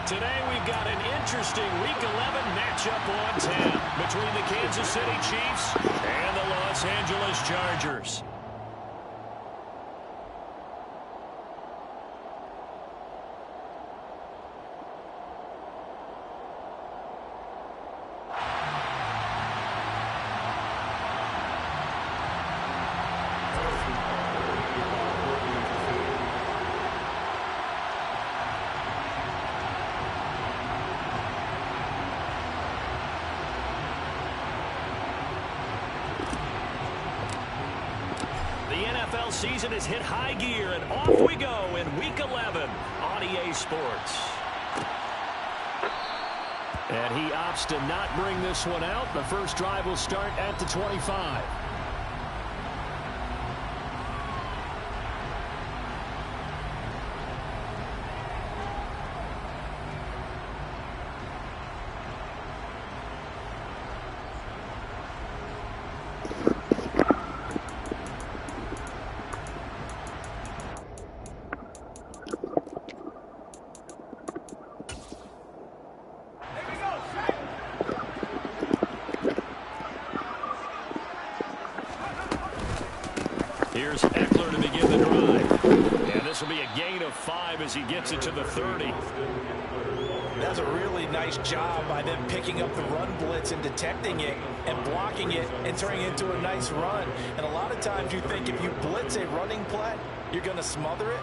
Today we've got an interesting Week 11 matchup on 10 between the Kansas City Chiefs and the Los Angeles Chargers. The NFL season has hit high gear, and off we go in Week 11 on EA Sports. And he opts to not bring this one out. The first drive will start at the 25. Here's Eckler to begin the drive. And this will be a gain of 5 as he gets it to the 30. That's a really nice job by them picking up the run blitz and detecting it and blocking it and turning it into a nice run. And a lot of times you think if you blitz a running play, you're going to smother it.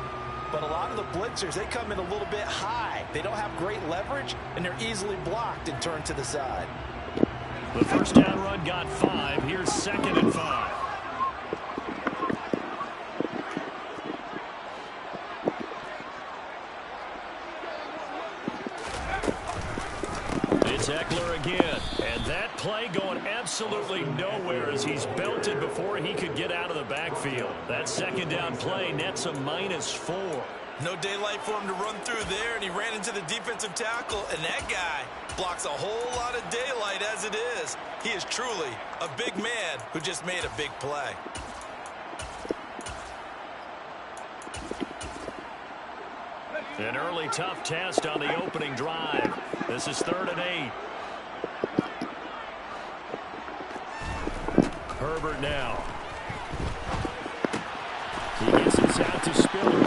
But a lot of the blitzers, they come in a little bit high. They don't have great leverage, and they're easily blocked and turned to the side. The first down run got 5. Here's 2nd and 5. It's Eckler again, and that play going absolutely nowhere as he's belted before he could get out of the backfield. That second down play nets a -4. No daylight for him to run through there, and he ran into the defensive tackle, and that guy blocks a whole lot of daylight as it is. He is truly a big man who just made a big play. An early tough test on the opening drive. This is 3rd and 8. Herbert now. He gets this out to Spiller.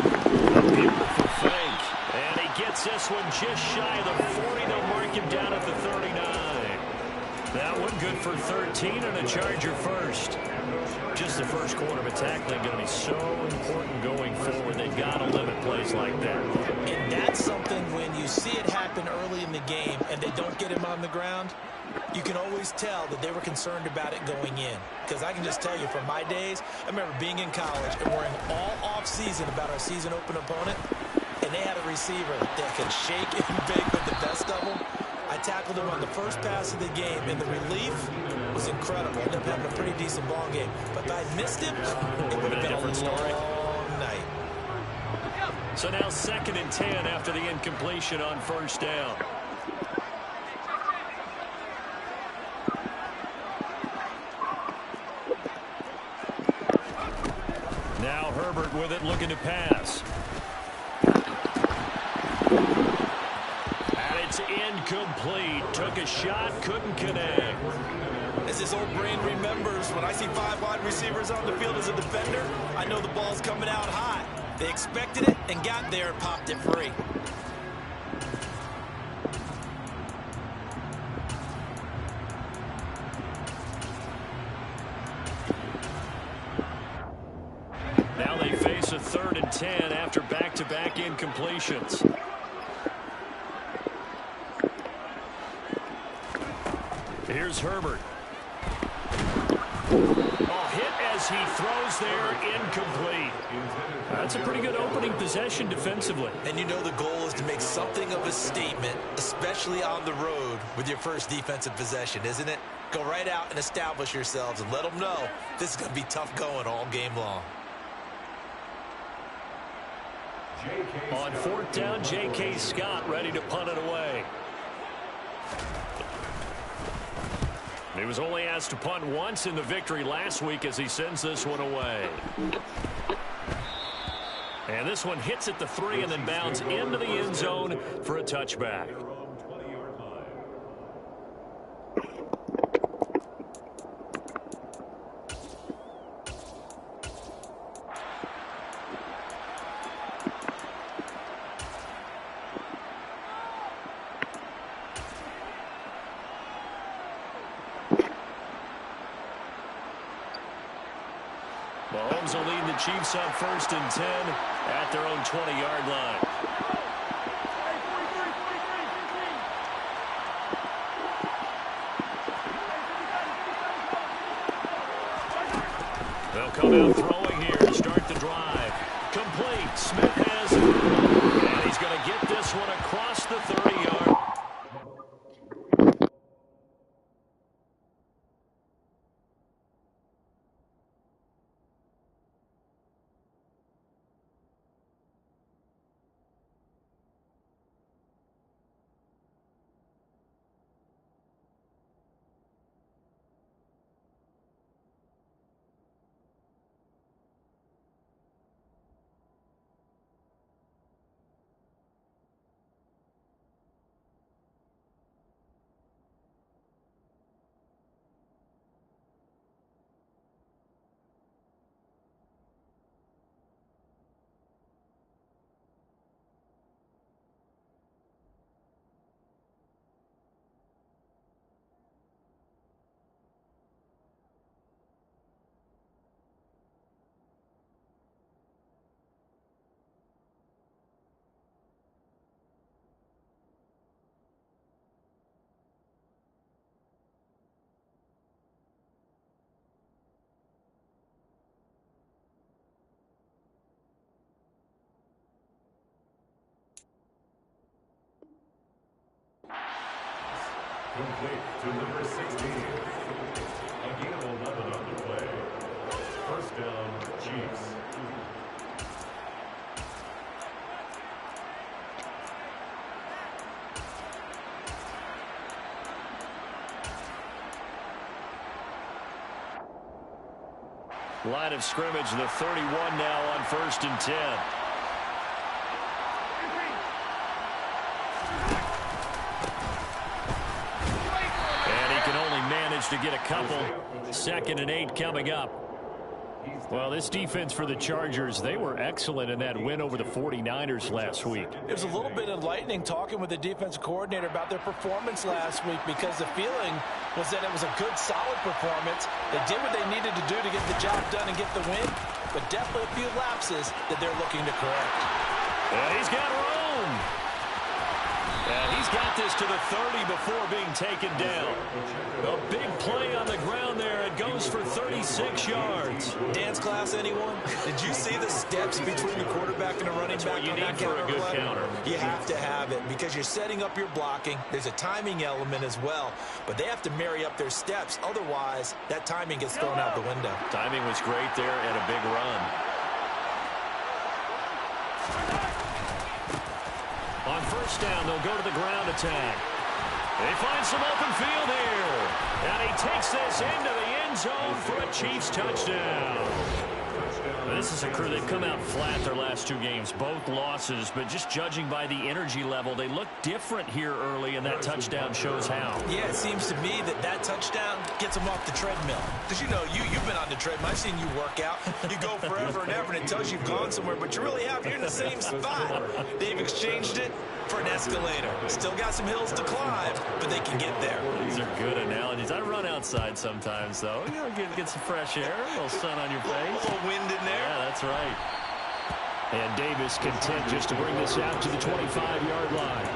A beautiful fake. And he gets this one just shy of the 40. They'll mark him down at the 39. That one good for 13 and a Charger first. Just the first quarter, but tackling going to be so important going forward. They've got to limit plays like that. And that's something when you see it happen early in the game and they don't get him on the ground, you can always tell that they were concerned about it going in. Because I can just tell you from my days, I remember being in college and worrying all off-season about our season open opponent, and they had a receiver that could shake and bake with the best of them. I tackled him on the first pass of the game, and the relief was incredible. Ended up having a pretty decent ball game. But if I missed him, it would have been a different story. Long night. So now 2nd and 10 after the incompletion on first down. Now Herbert with it, looking to pass. It's incomplete. Took a shot, couldn't connect. As his old brain remembers, when I see 5 wide receivers on the field as a defender, I know the ball's coming out hot. They expected it and got there and popped it free. Now they face a 3rd and 10 after back-to-back incompletions. Here's Herbert. Oh, hit as he throws there, incomplete. That's a pretty good opening possession defensively. And you know the goal is to make something of a statement, especially on the road with your first defensive possession, isn't it? Go right out and establish yourselves and let them know this is going to be tough going all game long. On 4th down, J.K. Scott ready to punt it away. He was only asked to punt once in the victory last week as he sends this one away. And And this one hits at the 3 and then bounds into the end zone for a touchback. Mahomes will lead the Chiefs up 1st and 10 at their own 20-yard line. They'll come out throwing here to start the drive. Complete. Smith has it. And he's going to get this one across the 30-yard. Complete to number 16. A gain of 11 on the play. First down, Chiefs. Line of scrimmage, the 31 now on 1st and 10. To get a couple. 2nd and 8 coming up. Well, this defense for the Chargers, they were excellent in that win over the 49ers last week. It was a little bit enlightening talking with the defensive coordinator about their performance last week, because the feeling was that it was a good, solid performance. They did what they needed to do to get the job done and get the win, but definitely a few lapses that they're looking to correct. And he's got room. And he's got this to the 30 before being taken down. A big play on the ground there. It goes for 36 yards. Dance class, anyone? Did you see the steps between the quarterback and the running back? What you need for a good counter. You have to have it because you're setting up your blocking. There's a timing element as well, but they have to marry up their steps. Otherwise, that timing gets thrown out the window. Timing was great there and a big run. On 1st down, they'll go to the ground attack. They find some open field here. And he takes this into the end zone for a Chiefs touchdown. This is a crew that come out flat their last 2 games, both losses, but just judging by the energy level, they look different here early, and that touchdown shows how. Yeah, it seems to me that touchdown gets them off the treadmill. Because, you know, you've been on the treadmill. I've seen you work out. You go forever and ever, and it tells you've gone somewhere, but you really have. You're in the same spot. They've exchanged it for an escalator. Still got some hills to climb, but they can get there. These are good analogies. I run outside sometimes, though. You know, get some fresh air, a little sun on your face. A little wind in there. Yeah, that's right. And Davis content just to bring this out to the 25-yard line.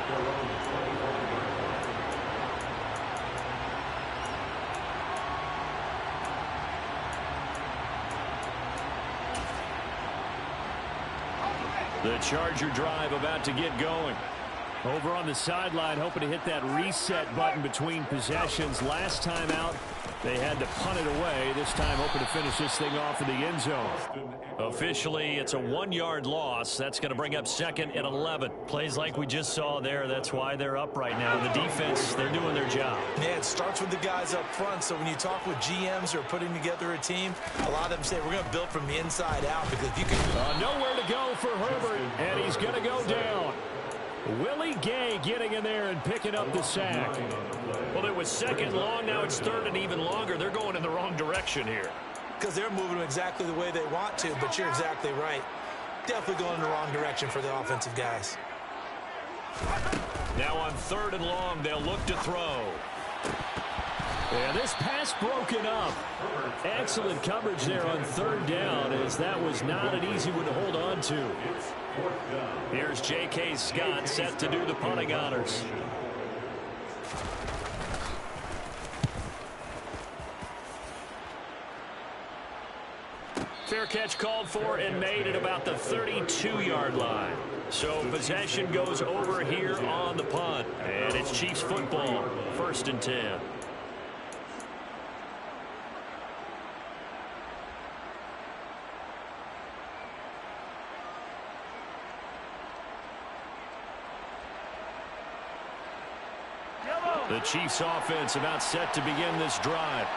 The Charger drive about to get going. Over on the sideline, hoping to hit that reset button between possessions. Last time out, they had to punt it away. This time, hoping to finish this thing off in the end zone. Officially, it's a 1-yard loss. That's going to bring up 2nd and 11. Plays like we just saw there. That's why they're up right now. The defense, they're doing their job. Yeah, it starts with the guys up front. So when you talk with GMs who are putting together a team, a lot of them say we're going to build from the inside out, because if you can... Nowhere to go for Herbert, and he's going to go down. Willie Gay getting in there and picking up the sack. Well, it was 2nd long. Now it's 3rd and even longer. They're going in the wrong direction here. Because they're moving them exactly the way they want to, but you're exactly right. Definitely going in the wrong direction for the offensive guys. Now on 3rd and long, they'll look to throw. Yeah, this pass broken up. Excellent coverage there on 3rd down, as that was not an easy one to hold on to. Here's J.K. Scott set to do the punting honors. Fair catch called for and made at about the 32-yard line. So possession goes over here on the punt. And it's Chiefs football, 1st and 10. The Chiefs offense about set to begin this drive.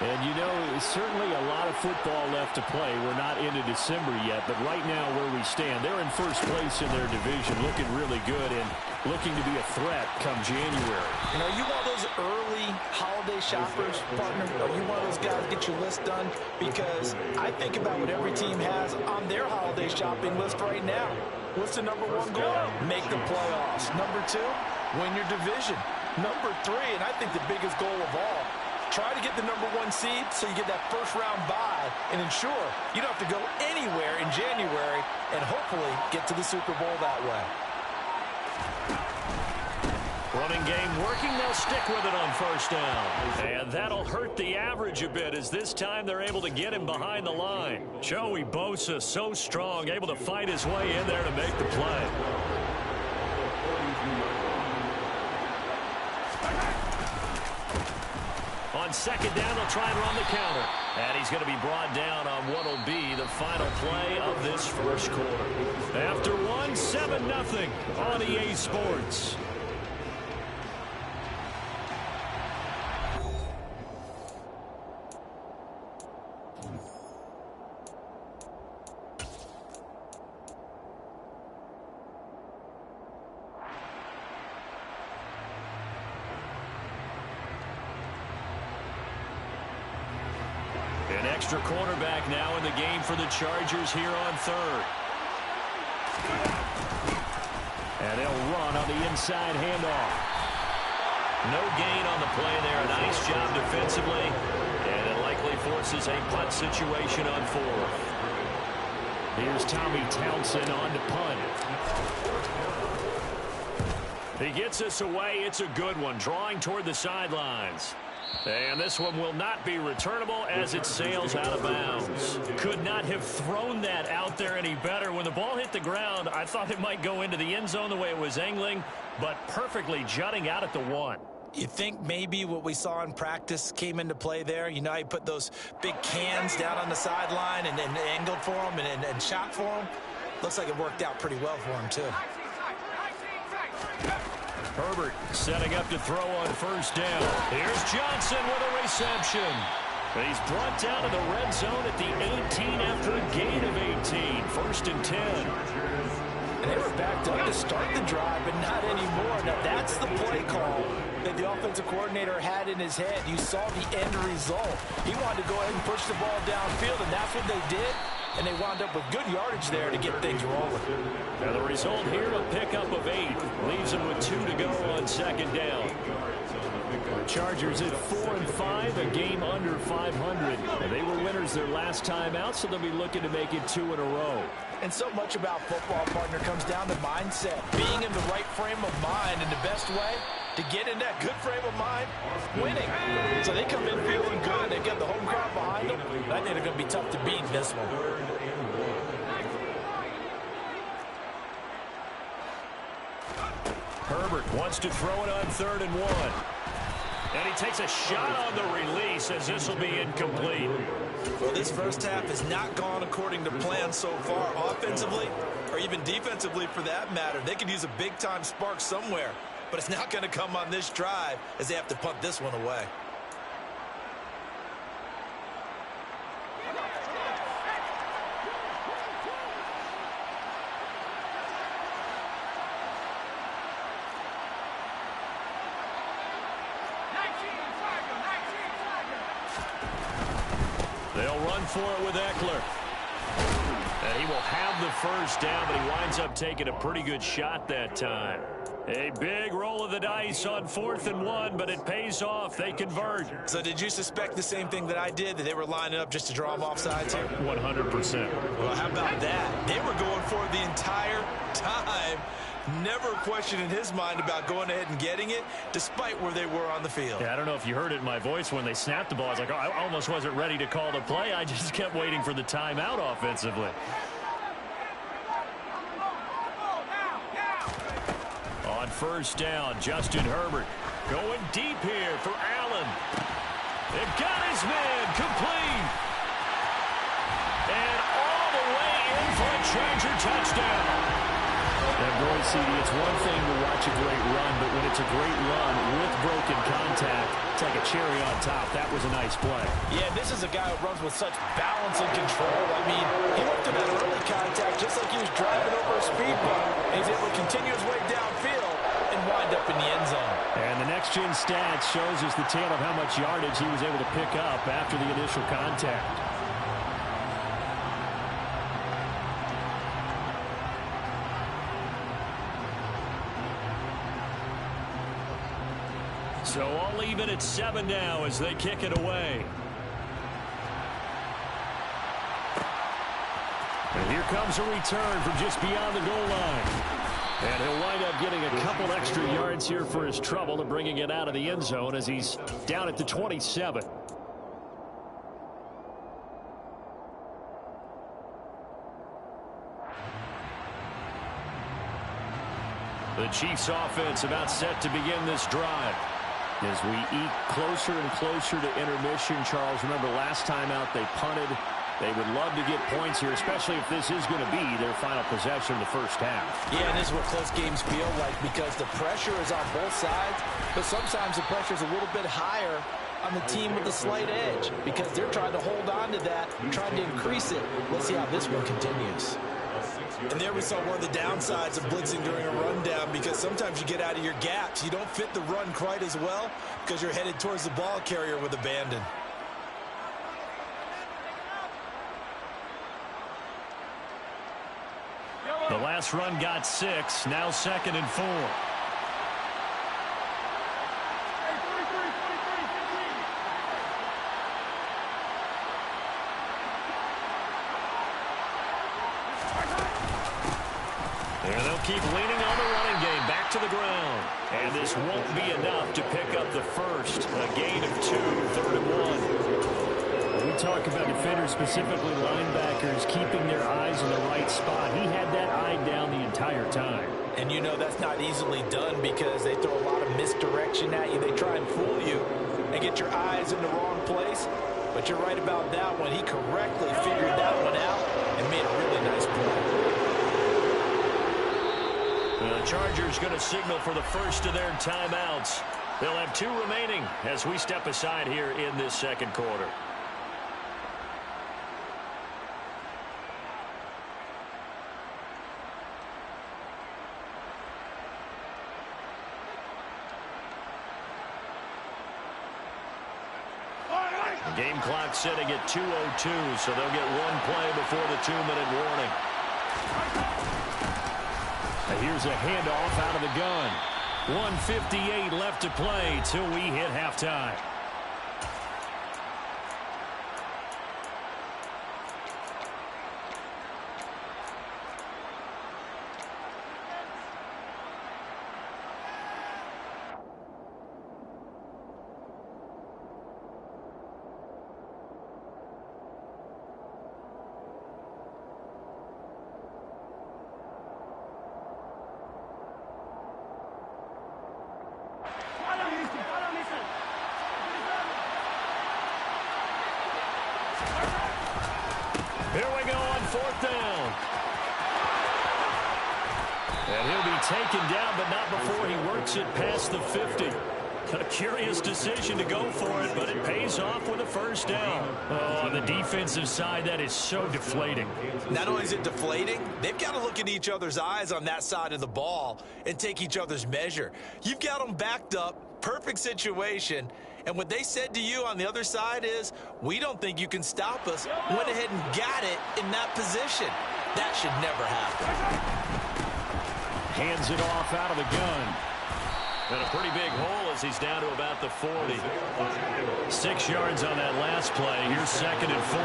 And, you know, certainly a lot of football left to play. We're not into December yet, but right now where we stand, they're in 1st place in their division, looking really good and looking to be a threat come January. And are you one of those early holiday shoppers, partner? Are you one of those guys get your list done? Because I think about what every team has on their holiday shopping list right now. What's the #1 goal? Make the playoffs. #2, win your division. #3, and I think the biggest goal of all, try to get the #1 seed so you get that 1st-round bye and ensure you don't have to go anywhere in January and hopefully get to the Super Bowl that way. Running game working. They'll stick with it on 1st down. And that'll hurt the average a bit, as this time they're able to get him behind the line. Joey Bosa, so strong, able to fight his way in there to make the play. On 2nd down, they'll try and run the counter. And he's going to be brought down on what will be the final play of this 1st quarter. After 7-0 on EA Sports. An extra cornerback now in the game for the Chargers here on 3rd. And they'll run on the inside handoff. No gain on the play there. A nice job defensively. And it likely forces a punt situation on 4th. Here's Tommy Townsend on to punt. He gets us away. It's a good one, drawing toward the sidelines. And this one will not be returnable as it sails out of bounds. Could not have thrown that out there any better. When the ball hit the ground, I thought it might go into the end zone the way it was angling, but perfectly jutting out at the 1. You think maybe what we saw in practice came into play there? You know, he put those big cans down on the sideline and angled for him and shot for him. Looks like it worked out pretty well for him, too. Herbert setting up to throw on 1st down. Here's Johnson with a reception. He's brought down to the red zone at the 18 after a gain of 18. 1st and 10. And they were backed up to start the drive, but not anymore. Now, that's the play call that the offensive coordinator had in his head. You saw the end result. He wanted to go ahead and push the ball downfield, and that's what they did. And they wound up with good yardage there to get things rolling. Now the result here, a pickup of 8. Leaves them with 2 to go on 2nd down. The Chargers at 4-5, a game under 500. And they were winners their last time out, so they'll be looking to make it 2 in a row. And so much about football, partner, comes down to mindset. Being in the right frame of mind, and the best way to get in that good frame of mind, winning. So they come in feeling good. They've got the home crowd behind them. I think they're going to be tough to beat in this one. Herbert wants to throw it on 3rd and 1. And he takes a shot on the release as this will be incomplete. Well, this first half has not gone according to plan so far offensively or even defensively for that matter. They could use a big-time spark somewhere, but it's not going to come on this drive as they have to punt this one away. They'll run for it with Eckler. And he will have the first down, but he winds up taking a pretty good shot that time. A big roll of the dice on 4th and 1, but it pays off. They convert. So did you suspect the same thing that I did, that they were lining up just to draw them off sides here? 100%. Well, how about that? They were going for it the entire time. Never a question in his mind about going ahead and getting it, despite where they were on the field. Yeah, I don't know if you heard it in my voice when they snapped the ball. I was like, oh, I almost wasn't ready to call the play. I just kept waiting for the timeout offensively. On 1st down, Justin Herbert going deep here for Allen. They've got his man complete. And all the way in for a Charger touchdown. And boy, CD, it's one thing to watch a great run, but when it's a great run with broken contact, it's like a cherry on top. That was a nice play. Yeah, this is a guy who runs with such balance and control. I mean, he looked at that early contact just like he was driving over a speed bump. And he's able to continue his way downfield and wind up in the end zone. And the next-gen stats shows us the tale of how much yardage he was able to pick up after the initial contact. So all even at 7 now as they kick it away. And here comes a return from just beyond the goal line. And he'll wind up getting a couple extra yards here for his trouble and bringing it out of the end zone as he's down at the 27. The Chiefs offense about set to begin this drive. As we eat closer and closer to intermission, Charles, remember last time out they punted. They would love to get points here, especially if this is going to be their final possession of the first half. Yeah, and this is what close games feel like because the pressure is on both sides, but sometimes the pressure is a little bit higher on the team with the slight edge because they're trying to hold on to that, trying to increase it. Let's see how this one continues. And there we saw one of the downsides of blitzing during a rundown because sometimes you get out of your gaps. You don't fit the run quite as well because you're headed towards the ball carrier with abandon. The last run got 6, now 2nd and 4. And they'll keep leaning on the running game back to the ground. And this won't be enough to pick up the first. A gain of 2, 3rd and 1. When we talk about defenders, specifically linebackers, keeping their eyes in the right spot, he had that eye down the entire time. And you know that's not easily done because they throw a lot of misdirection at you. They try and fool you and get your eyes in the wrong place. But you're right about that one. He correctly figured that one out and made a really nice play. The Chargers going to signal for the first of their timeouts. They'll have 2 remaining as we step aside here in this second quarter. The game clock sitting at 2:02, so they'll get 1 play before the 2-minute warning. And here's a handoff out of the gun. 1:58 left to play till we hit halftime. fourth down. And he'll be taken down, but not before he works it past the 50. A curious decision to go for it, but it pays off with a first down. Oh, on the defensive side, that is so deflating. Not only is it deflating, they've got to look in each other's eyes on that side of the ball and take each other's measure. You've got them backed up, perfect situation, and what they said to you on the other side is, we don't think you can stop us. Went ahead and got it in that position. That should never happen. Hands it off out of the gun. And a pretty big hole as he's down to about the 40. 6 yards on that last play. Here's 2nd and 4.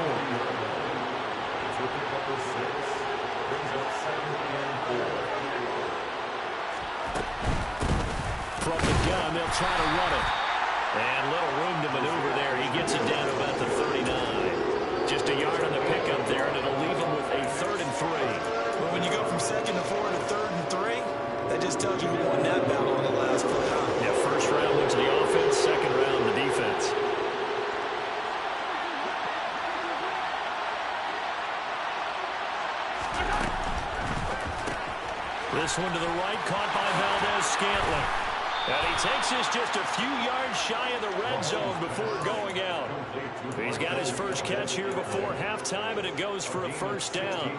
From the gun, they'll try to run it. And little room to maneuver there. He gets it down to about the 39. Just a yard on the pickup there, and it'll leave him with a 3rd and 3. Well, when you go from 2nd and 4 to 3rd and 3, that just tells you who won that battle on the last play. Yeah, first round went to the offense, second round the defense. This one to the right, caught by Valdez-Scantling. And he takes this just a few yards shy of the red zone before going out. He's got his first catch here before halftime, and it goes for a first down.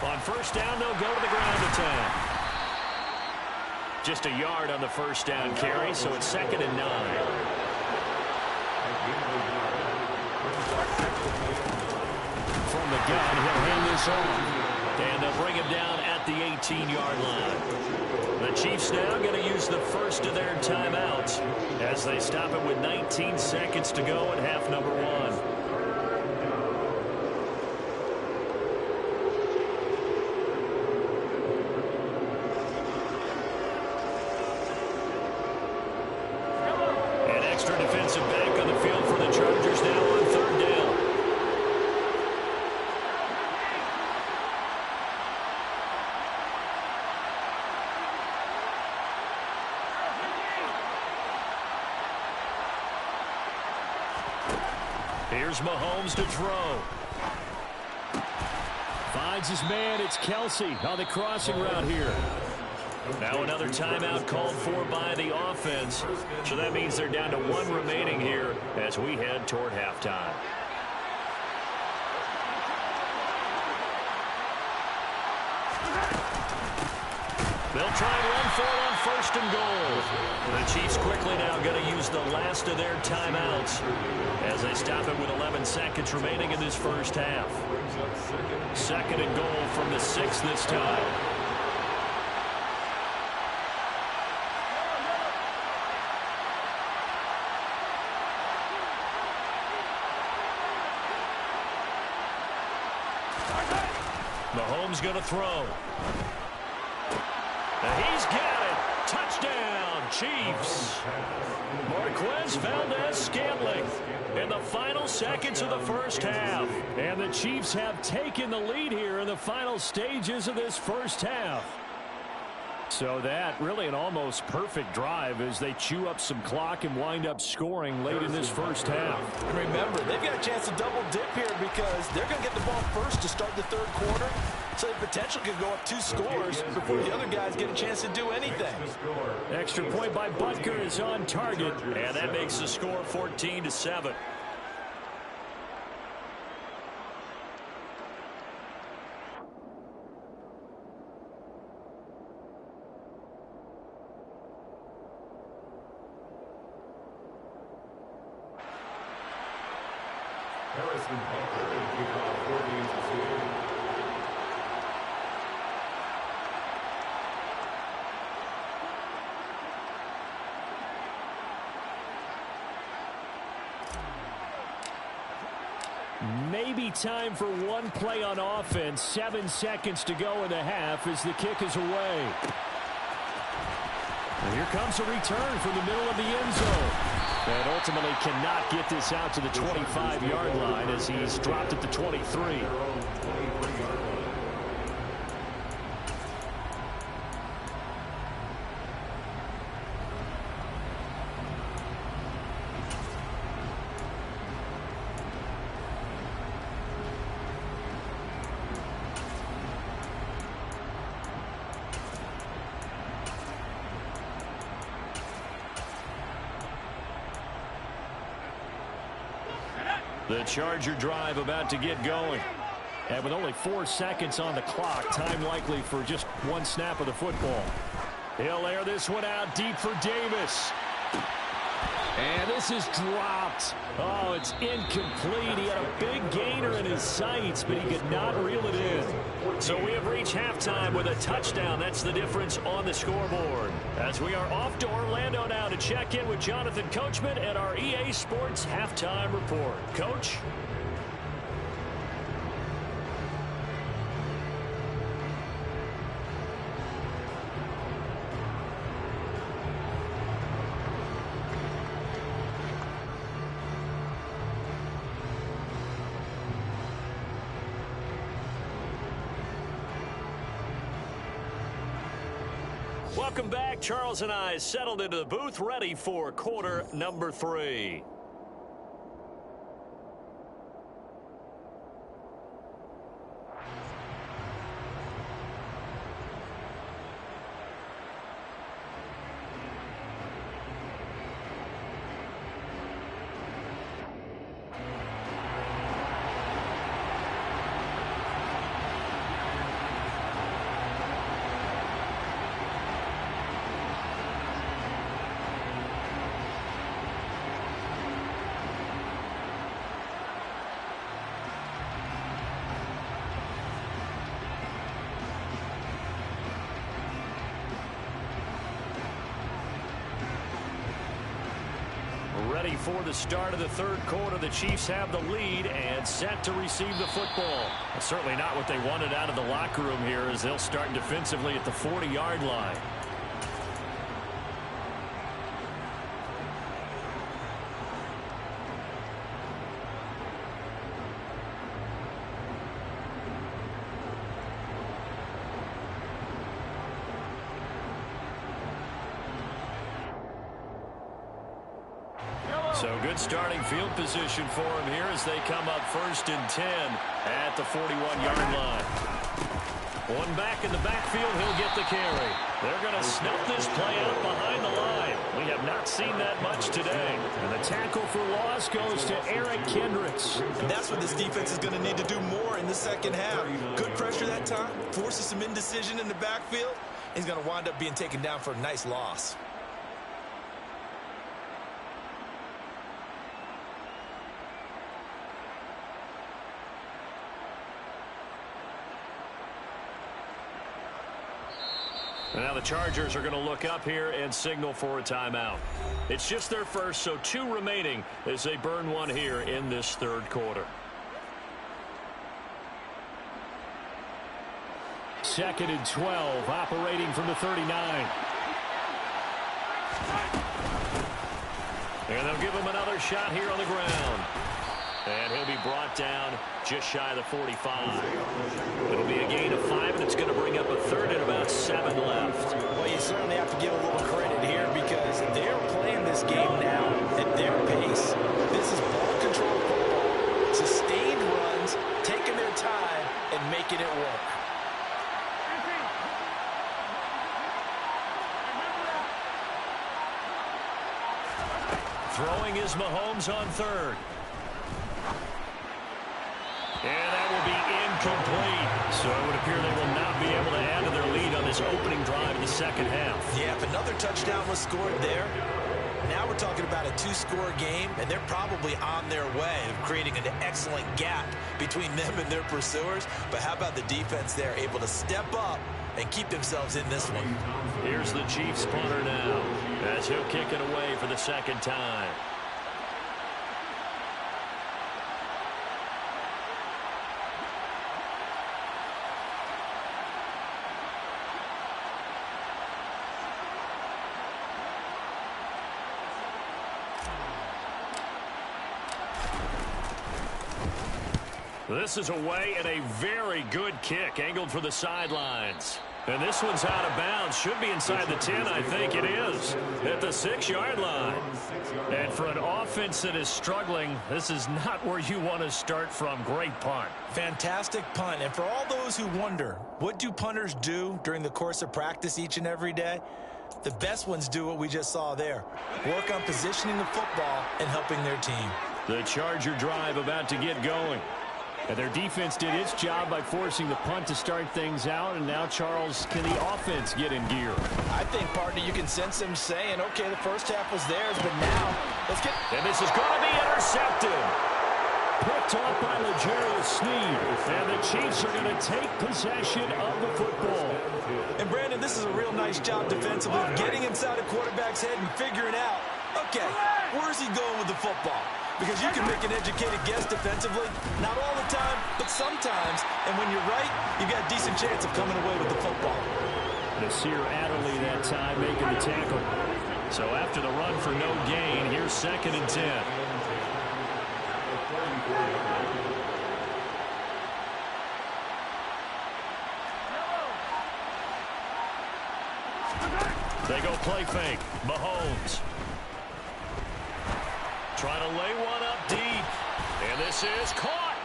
On first down, they'll go to the ground attack. Just a yard on the first down carry, so it's 2nd and 9. From the gun, he'll hand this off. And they'll bring him down at the 18-yard line. The Chiefs now going to use the first of their timeouts as they stop it with 19 seconds to go in half number 1. Defensive back on the field for the Chargers now on 3rd down. Here's Mahomes to throw. Finds his man. It's Kelsey on the crossing route here. Now another timeout called for by the offense. So that means they're down to 1 remaining here as we head toward halftime. They'll try and run for it on 1st and goal. The Chiefs quickly now going to use the last of their timeouts as they stop it with 11 seconds remaining in this first half. 2nd and goal from the 6 this time. Mahomes going to throw. And he's got it. Touchdown, Chiefs. Marquez Valdez-Scantling in the final seconds of the first half. And the Chiefs have taken the lead here in the final stages of this first half. So that really an almost perfect drive as they chew up some clock and wind up scoring late in this first half. And remember, they've got a chance to double dip here because they're going to get the ball first to start the 3rd quarter. So the potential could go up 2 scores before the other guys get a chance to do anything. Extra point by Butker is on target, and that makes the score 14-7. Harrison Butker to kick off 14-2. Maybe time for one play on offense. 7 seconds to go in the half as the kick is away. And here comes a return from the middle of the end zone. And ultimately cannot get this out to the 25-yard line as he's dropped at the 23. The Charger drive about to get going. And with only 4 seconds on the clock, time likely for just one snap of the football. He'll air this one out deep for Davis. And this is dropped. Oh, it's incomplete. He had a big gainer in his sights, but he could not reel it in. So we have reached halftime with a touchdown. That's the difference on the scoreboard. As we are off to Orlando now to check in with Jonathan Coachman and our EA Sports Halftime Report. Coach? Welcome back. Charles and I settled into the booth, ready for quarter number 3. Ready for the start of the third quarter. The Chiefs have the lead and set to receive the football. Certainly not what they wanted out of the locker room here as they'll start defensively at the 40-yard line. So good starting field position for him here as they come up 1st and 10 at the 41-yard line. One back in the backfield, he'll get the carry. They're going to snuff this play out behind the line. We have not seen that much today. And the tackle for loss goes to Eric Kendricks. And that's what this defense is going to need to do more in the second half. Good pressure that time, forces some indecision in the backfield. He's going to wind up being taken down for a nice loss. Now the Chargers are going to look up here and signal for a timeout. It's just their first, so 2 remaining as they burn one here in this third quarter. 2nd and 12, operating from the 39. And they'll give him another shot here on the ground. And he'll be brought down just shy of the 45. It'll be a gain of 5, and it's going to bring up a third and about 7 left. Well, you certainly have to give a little credit here because they're playing this game now at their pace. This is ball control football. Sustained runs, taking their time, and making it work. Throwing is Mahomes on 3rd. And that will be incomplete. So it would appear they will not be able to add to their lead on this opening drive of the second half. Yeah, if another touchdown was scored there, now we're talking about a 2-score game, and they're probably on their way of creating an excellent gap between them and their pursuers. But how about the defense there, able to step up and keep themselves in this one? Here's the Chiefs punter now as he'll kick it away for the second time. This is away and a very good kick angled for the sidelines. And this one's out of bounds. Should be inside the 10, I think it is, at the 6-yard line. And for an offense that is struggling, this is not where you want to start from. Great punt. Fantastic punt. And for all those who wonder, what do punters do during the course of practice each and every day? The best ones do what we just saw there. Work on positioning the football and helping their team. The Charger drive about to get going. And their defense did its job by forcing the punt to start things out. And now, Charles, can the offense get in gear? I think, partner, you can sense them saying, okay, the first half was theirs, but now let's get... And this is going to be intercepted. Picked off by L'Jarius Sneed. And the Chiefs are going to take possession of the football. And, Brandon, this is a real nice job defensively, getting inside a quarterback's head and figuring out, okay, where's he going with the football? Because you can make an educated guess defensively, not all the time, but sometimes. And when you're right, you've got a decent chance of coming away with the football. Nasir Adderley that time making the tackle. So after the run for no gain, here's 2nd and 10. They go play fake. Mahomes. Trying to lay one up deep. And this is caught.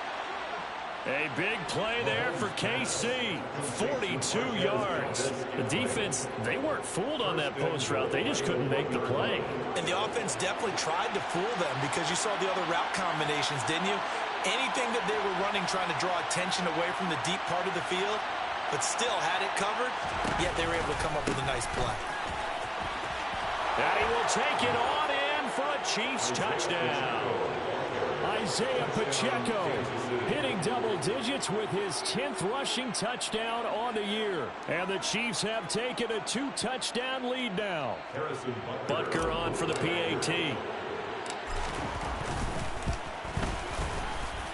A big play there for KC. 42 yards. The defense, they weren't fooled on that post route. They just couldn't make the play. And the offense definitely tried to fool them because you saw the other route combinations, didn't you? Anything that they were running trying to draw attention away from the deep part of the field, but still had it covered, yet they were able to come up with a nice play. And he will take it on in for a Chiefs touchdown. Isaiah Pacheco hitting double digits with his 10th rushing touchdown on the year. And the Chiefs have taken a 2-touchdown lead now. Butker on for the PAT.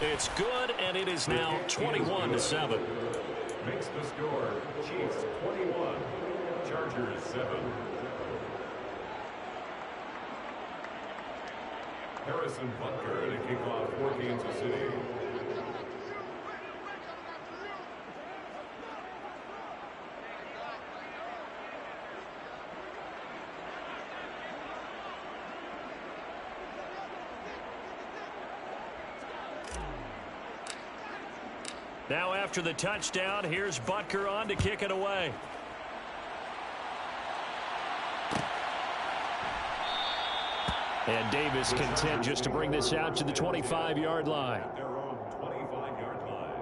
It's good, and it is now 21-7. Makes the score Chiefs 21, Chargers 7. Harrison Butker to kick off for Kansas City. Now after the touchdown, here's Butker on to kick it away. And Davis content just to bring this out to the 25-yard line. Their own 25-yard line.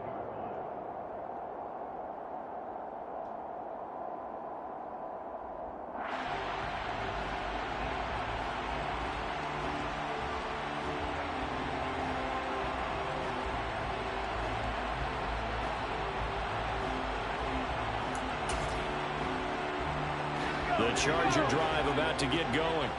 The Charger drive about to get going.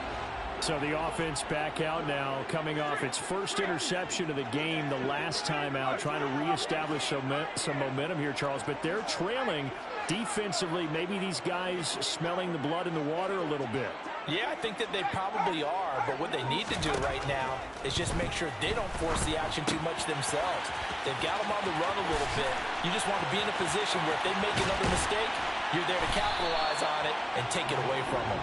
So the offense back out now, coming off its first interception of the game the last time out, trying to reestablish some momentum here, Charles. But they're trailing defensively. Maybe these guys smelling the blood in the water a little bit. Yeah, I think that they probably are, but what they need to do right now is just make sure they don't force the action too much themselves. They've got them on the run a little bit. You just want to be in a position where if they make another mistake, you're there to capitalize on it and take it away from them.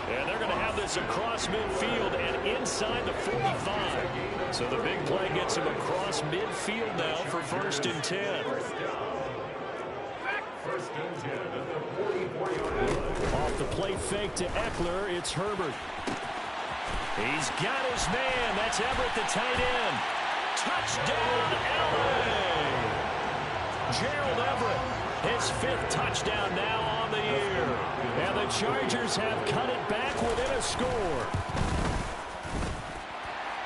And they're going to have this across midfield and inside the 45. So the big play gets them across midfield now for 1st and 10. First and 10 at the 44-yard line. Off the play fake to Eckler, it's Herbert. He's got his man. That's Everett, the tight end. Touchdown, LA! Gerald Everett, his 5th touchdown now on the year. And the Chargers have cut it back within a score.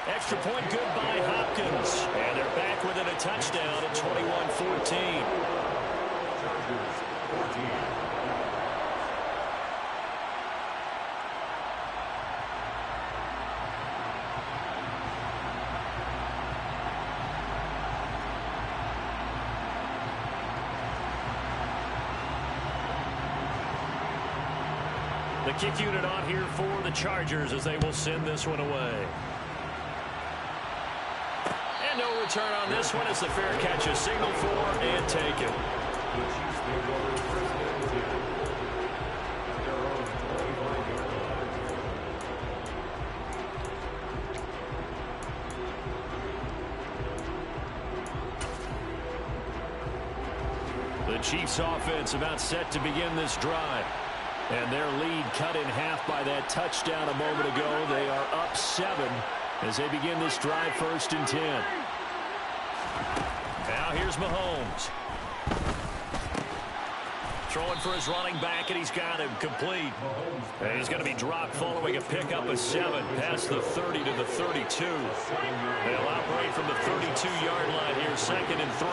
Extra point good by Hopkins. And they're back within a touchdown at 21-14. Chargers 14. The kick unit on here for the Chargers as they will send this one away. And no return on this one as the fair catch is signaled for and taken. The Chiefs make over first and 10 at their own 25-yard line. The Chiefs offense about set to begin this drive. And their lead cut in half by that touchdown a moment ago. They are up 7 as they begin this drive, 1st and 10. Now here's Mahomes. Throwing for his running back, and he's got him complete. And he's going to be dropped following a pickup of 7 past the 30 to the 32. They'll operate from the 32-yard line here, 2nd and 3.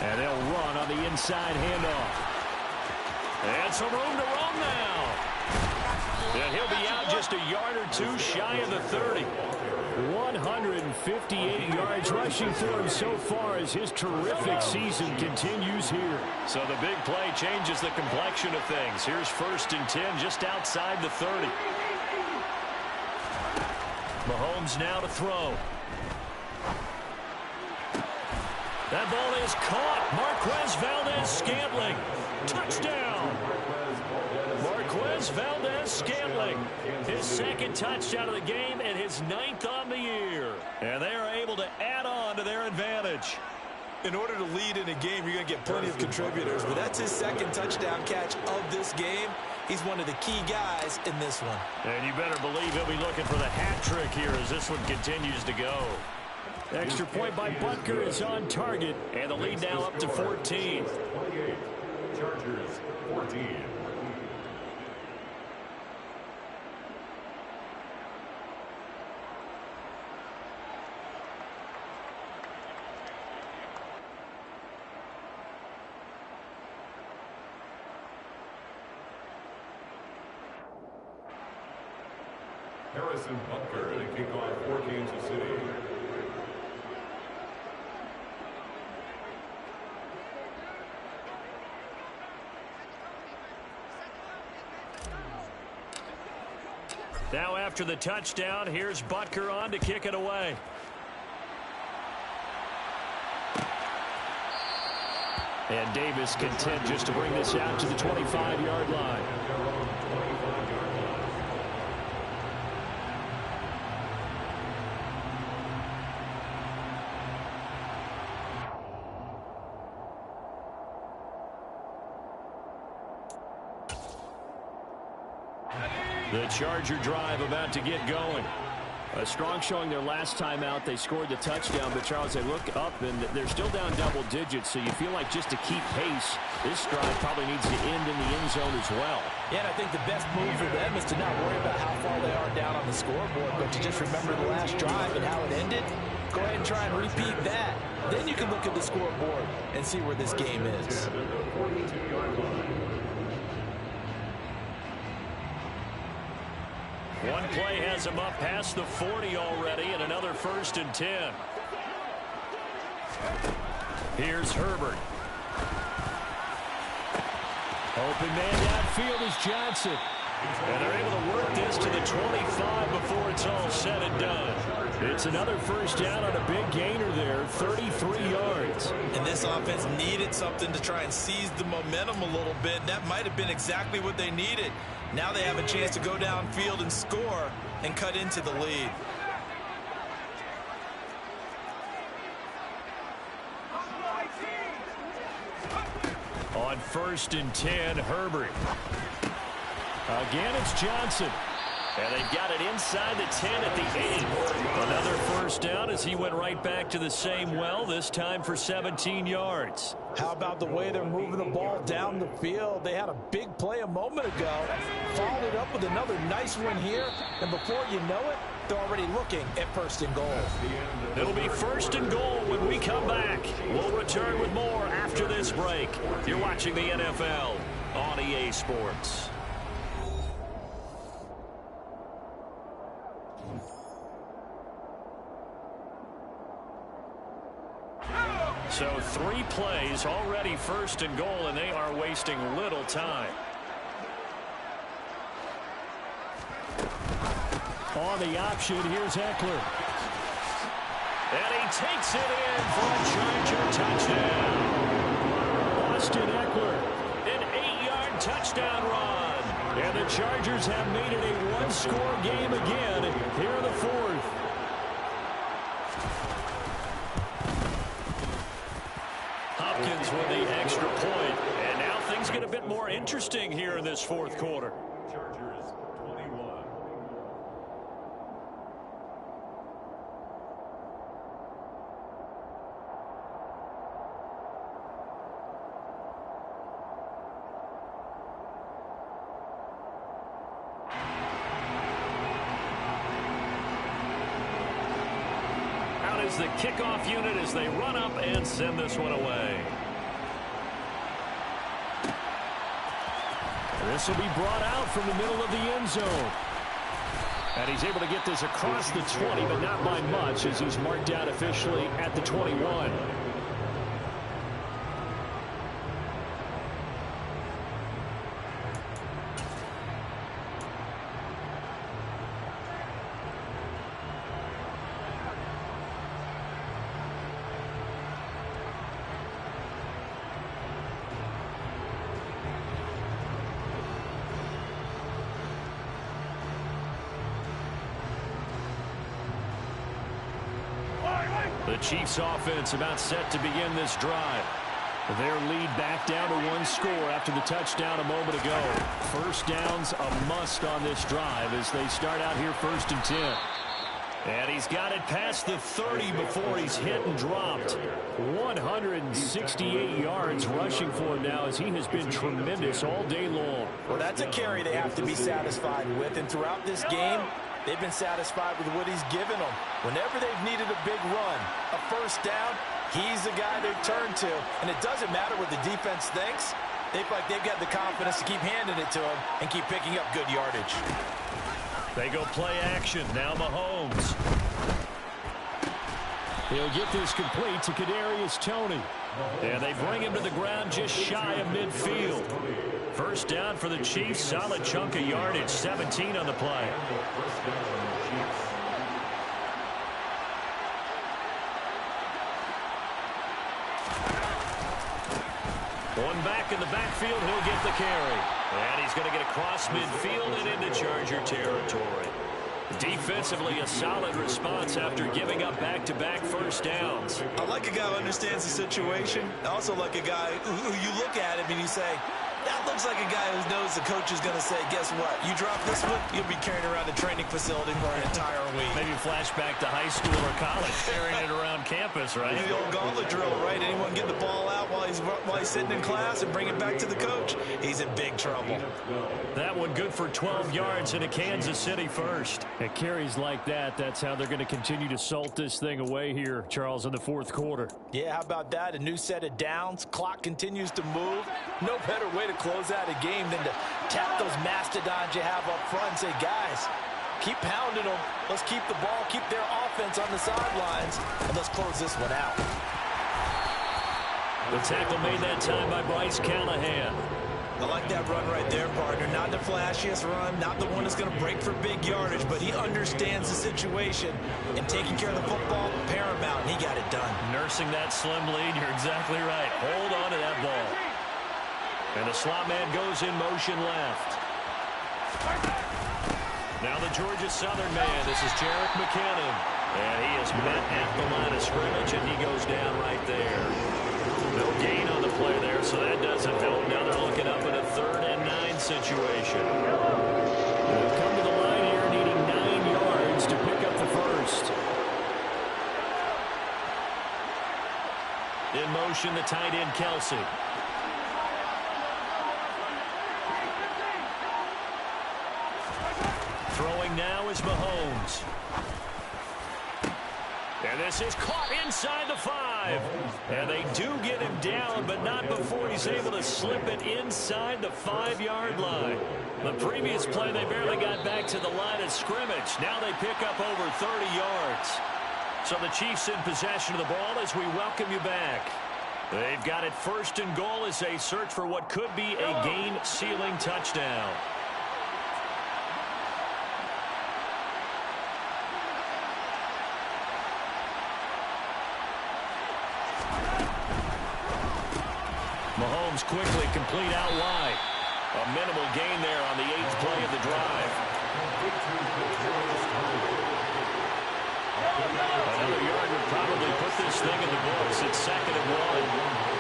And they'll run on the inside handoff. And some room to run now. And he'll be out just a yard or 2 shy of the 30. 158 yards rushing for him so far as his terrific season continues here. So the big play changes the complexion of things. Here's 1st and 10 just outside the 30. Mahomes now to throw. That ball is caught. Marquez Valdez-Scantling. Touchdown. Marquez Valdez-Scantling. His 2nd touchdown of the game and his 9th on the year. And they are able to add on to their advantage. In order to lead in a game, you're going to get plenty of contributors. But that's his 2nd touchdown catch of this game. He's one of the key guys in this one. And you better believe he'll be looking for the hat trick here as this one continues to go. Extra point by Butker is on target. And the lead now up to 14. 28. Chargers 14. Harrison Butker to kick off for Kansas City. Now after the touchdown, here's Butker on to kick it away. And Davis content just to bring this out to the 25-yard line. The Charger drive about to get going. A strong showing their last time out. They scored the touchdown, but Charles, they look up and they're still down double digits, so you feel like just to keep pace, this drive probably needs to end in the end zone as well. Yeah, and I think the best move for them is to not worry about how far they are down on the scoreboard, but to just remember the last drive and how it ended. Go ahead and try and repeat that. Then you can look at the scoreboard and see where this game is. One play has him up past the 40 already, and another 1st and 10. Here's Herbert. Open man downfield is Johnson. And they're able to work this to the 25 before it's all said and done. It's another 1st down on a big gainer there, 33 yards. And this offense needed something to try and seize the momentum a little bit. That might have been exactly what they needed. Now they have a chance to go downfield and score and cut into the lead. On 1st and 10, Herbert. Again, it's Johnson. And they've got it inside the 10 at the 8. Another 1st down as he went right back to the same well, this time for 17 yards. How about the way they're moving the ball down the field? They had a big play a moment ago, followed it up with another nice one here, and before you know it, they're already looking at 1st and goal. It'll be 1st and goal when we come back. We'll return with more after this break. You're watching the NFL on EA Sports. So 3 plays already 1st and goal, and they are wasting little time. On the option, here's Eckler. And he takes it in for a Charger touchdown. Austin Eckler, an 8-yard touchdown run. And the Chargers have made it a one-score game again here in the 4th. Hopkins with the extra point, and now things get a bit more more interesting here in this fourth quarter. Chargers 21. Out is the kickoff unit as they run up and send this one away. This will be brought out from the middle of the end zone. And he's able to get this across the 20, but not by much, as he's marked out officially at the 21. The Chiefs offense about set to begin this drive. Their lead back down to one score after the touchdown a moment ago. First down's a must on this drive as they start out here 1st and 10. And he's got it past the 30 before he's hit and dropped. 168 yards rushing for him now as he has been tremendous all day long. Well, that's a carry they have to be satisfied with. And throughout this game, they've been satisfied with what he's given them. Whenever they've needed a big run, a first down, he's the guy they turn to. And it doesn't matter what the defense thinks. They feel like they've got the confidence to keep handing it to him and keep picking up good yardage. They go play action. Now Mahomes. He'll get this complete to Kadarius Toney. And they bring him to the ground just shy of midfield. First down for the Chiefs. Solid chunk of yardage. 17 on the play. One back in the backfield. He'll get the carry. And he's going to get across midfield and into Charger territory. Defensively, a solid response after giving up back-to-back first downs. I like a guy who understands the situation. I also like a guy who you look at him and you say, that looks like a guy who knows the coach is going to say, guess what? You drop this one, you'll be carrying around the training facility for an entire week. Maybe flashback to high school or college, carrying it around campus, right? The old gauntlet drill, right? Anyone get the ball out while he's sitting in class and bring it back to the coach, he's in big trouble. That one good for 12 yards in a Kansas City first. At carries like that, that's how they're going to continue to salt this thing away here, Charles, in the fourth quarter. Yeah, how about that? A new set of downs. Clock continues to move. No better way to close out a game than to tap those mastodons you have up front and say, guys, keep pounding them. Let's keep the ball, keep their offense on the sidelines, and let's close this one out. The tackle made that time by Bryce Callahan. I like that run right there, partner. Not the flashiest run, not the one that's going to break for big yardage, but he understands the situation, and taking care of the football, paramount, and he got it done. Nursing that slim lead, you're exactly right. Hold on to that ball. And the slot man goes in motion left. Now the Georgia Southern man. This is Jerick McKinnon. And he is met at the line of scrimmage, and he goes down right there. No gain on the play there, so that doesn't help. Now they're looking up at a 3rd and 9 situation. They'll come to the line here needing 9 yards to pick up the first. In motion, the tight end, Kelsey. Throwing now is Mahomes. And this is caught inside the 5. And they do get him down, but not before he's able to slip it inside the 5-yard line. The previous play, they barely got back to the line of scrimmage. Now they pick up over 30 yards. So the Chiefs in possession of the ball as we welcome you back. They've got it 1st and goal as they search for what could be a game-sealing touchdown. Mahomes quickly complete out wide. A minimal gain there on the 8th play of the drive. Another yard would probably put this thing in the books. It's 2nd and 1.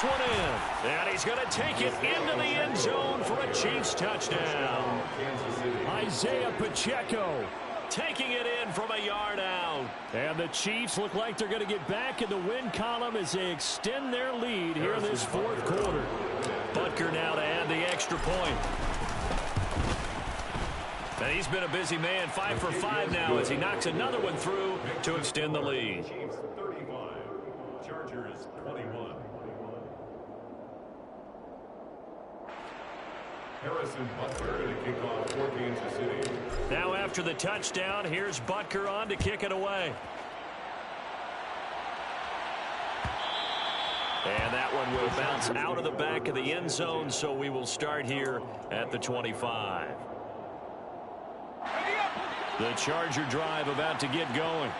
one in. And he's going to take it into the end zone for a Chiefs touchdown. Isaiah Pacheco taking it in from a yard out. And the Chiefs look like they're going to get back in the win column as they extend their lead here in this fourth quarter. Butker now to add the extra point. And he's been a busy man, 5 for 5 now as he knocks another one through to extend the lead. Chiefs 35, Chargers 21. Harrison Butker to kick off for Kansas City. Now after the touchdown, here's Butker on to kick it away. And that one will bounce out of the back of the end zone, so we will start here at the 25. The Charger drive about to get going.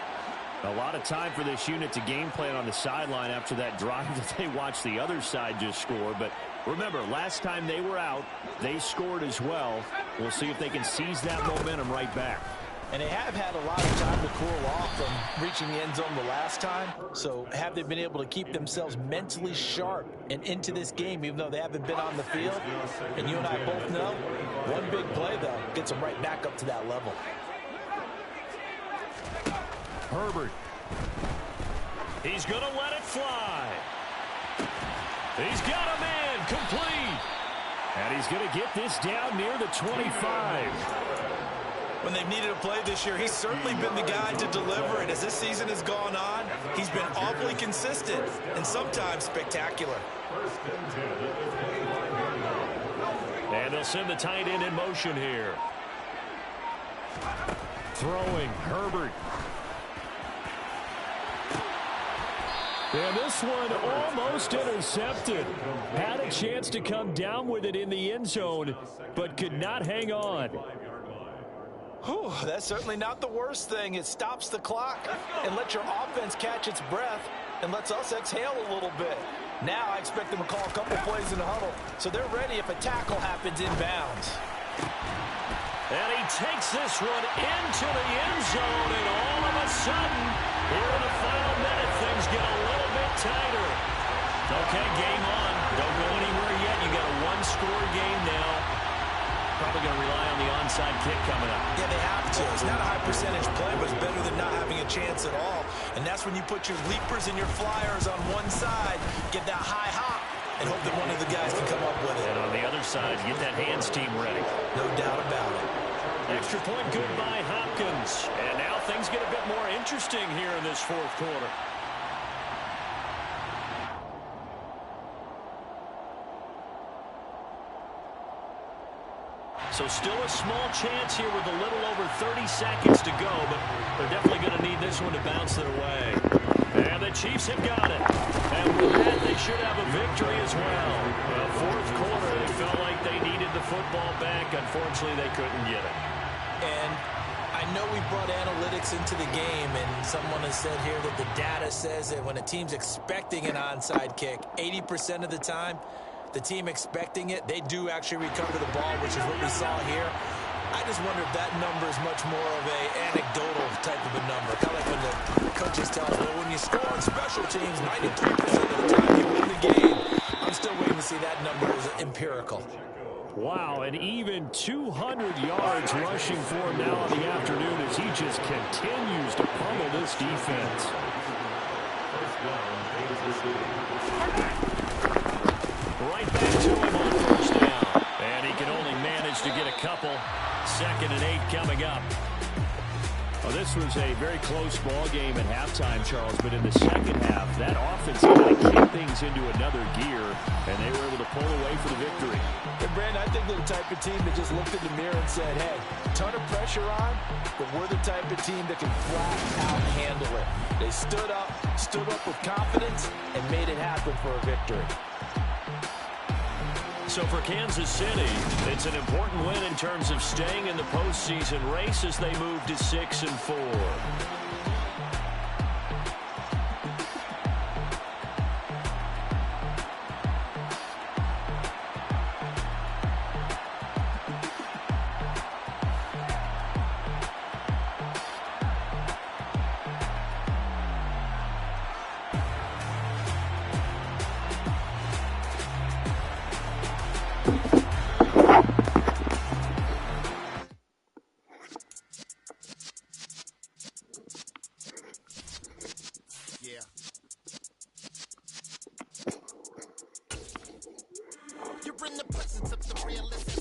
A lot of time for this unit to game plan on the sideline after that drive that they watched the other side just score. But remember, last time they were out, they scored as well. We'll see if they can seize that momentum right back. And they have had a lot of time to cool off from reaching the end zone the last time. So have they been able to keep themselves mentally sharp and into this game, even though they haven't been on the field? And you and I both know, one big play, though, gets them right back up to that level. Herbert. He's going to let it fly. He's got a man complete. And he's going to get this down near the 25. When they've needed a play this year, he's certainly been the guy to deliver. And as this season has gone on, he's been awfully consistent and sometimes spectacular. And they'll send the tight end in motion here. Throwing, Herbert. And this one almost intercepted. Had a chance to come down with it in the end zone, but could not hang on. Whew, that's certainly not the worst thing. It stops the clock and lets your offense catch its breath and lets us exhale a little bit. Now I expect them to call a couple plays in the huddle, so they're ready if a tackle happens inbounds. And he takes this one into the end zone, and all of a sudden, here in the final minute, things get a little bit tighter. Okay, game on. Don't go anywhere yet. You got a one-score game now. Probably going to rely on the onside kick coming up. Yeah, they have to. It's not a high-percentage play, but it's better than not having a chance at all. And that's when you put your leapers and your flyers on one side, get that high hop, and hope that one of the guys can come up with it. And on the other side, get that hands team ready. No doubt about it. Extra point good by Hopkins. And now things get a bit more interesting here in this fourth quarter. So still a small chance here with a little over 30 seconds to go, but they're definitely going to need this one to bounce their way. And the Chiefs have got it. And with that, they should have a victory as well. Well, fourth quarter, they felt like they needed the football back. Unfortunately, they couldn't get it. And I know we brought analytics into the game, and someone has said here that the data says that when a team's expecting an onside kick, 80% of the time, the team expecting it, they do actually recover the ball, which is what we saw here. I just wonder if that number is much more of a anecdotal type of a number. Kind of like when the coaches tell us, well, when you score on special teams, 93% of the time you win the game. I'm still waiting to see that number is empirical. Wow, and even 200 yards rushing for him now in the afternoon as he just continues to pummel this defense. Right back to him on first down. And he can only manage to get a couple. 2nd and 8 coming up. Well, this was a very close ball game at halftime, Charles, but in the second half, that offense kind of kicked things into another gear, and they were able to pull away for the victory. Hey, Brandon, I think they're the type of team that just looked in the mirror and said, hey, ton of pressure on, but we're the type of team that can flat out handle it. They stood up with confidence, and made it happen for a victory. So for Kansas City, it's an important win in terms of staying in the postseason race as they move to 6-4. in the presence of the realist.